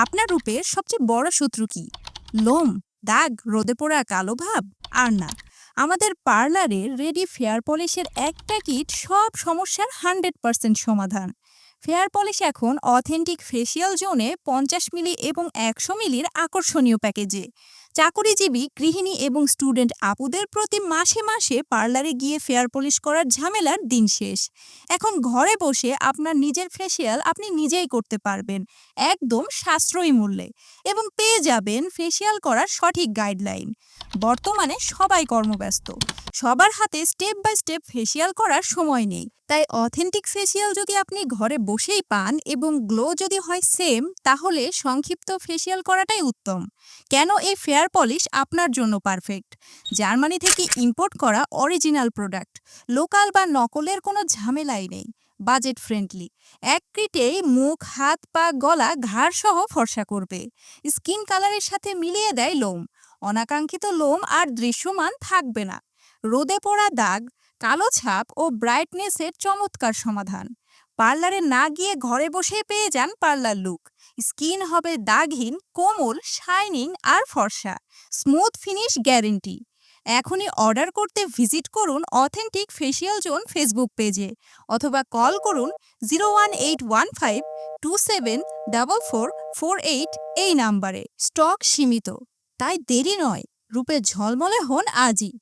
আপনার রূপের সবচেয়ে বড় শত্রু কি? লোম, দাগ, রোদে পোড়া কালো ভাব? আর না, আমাদের পার্লারের রেডি ফেয়ার পলিশের একটা কিট সব সমস্যার 100% সমাধান। ফেয়ার পলিশ এখন অথেন্টিক ফেসিয়াল জোনে 50 মিলি এবং 100 মিলির আকর্ষণীয় প্যাকেজে। চাকরিজীবী, গৃহিণী এবং স্টুডেন্ট আপুদের প্রতি মাসে মাসে পার্লারে গিয়ে ফেয়ার পলিশ করার ঝামেলার দিন শেষ। এখন ঘরে বসে আপনার নিজের ফেসিয়াল আপনি নিজেই করতে পারবেন, একদম সাশ্রয়ী মূল্যে, এবং পেয়ে যাবেন ফেসিয়াল করার সঠিক গাইডলাইন। বর্তমানে সবাই কর্মব্যস্ত, সবার হাতে স্টেপ বাই স্টেপ ফেসিয়াল করার সময় নেই। তাই অথেন্টিক ফেসিয়াল যদি আপনি ঘরে বসেই পান এবং গ্লো যদি হয় সেম, তাহলে সংক্ষিপ্ত ফেসিয়াল করাটাই উত্তম। কেন এই ফেয়ার পলিশ আপনার জন্য পারফেক্ট? জার্মানি থেকে ইম্পোর্ট করা অরিজিনাল প্রোডাক্ট, লোকাল বা নকলের কোনো ঝামেলাই নেই, বাজেট ফ্রেন্ডলি। এক ক্রিটেই মুখ, হাত, পা, গলা, ঘাড় সহ ফর্সা করবে। স্কিন কালারের সাথে মিলিয়ে দেয় লোম, অনাকাঙ্ক্ষিত লোম আর দৃশ্যমান থাকবে না। রোদে পোড়া দাগ, কালো ছাপ ও ব্রাইটনেসের চমৎকার সমাধান। পার্লারে না গিয়ে ঘরে বসেই পেয়ে যান পার্লার লুক। স্কিন হবে দাগহীন, কোমল, শাইনিং আর ফর্সা। Smooth finish guarantee. এখনই অর্ডার করতে ভিজিট করুন অথেন্টিক ফেসিয়াল জোন ফেসবুক পেজে, অথবা কল করুন 01815274448 এই নাম্বারে। স্টক সীমিত, তাই দেরি নয়, রূপে ঝলমলে হন আজই।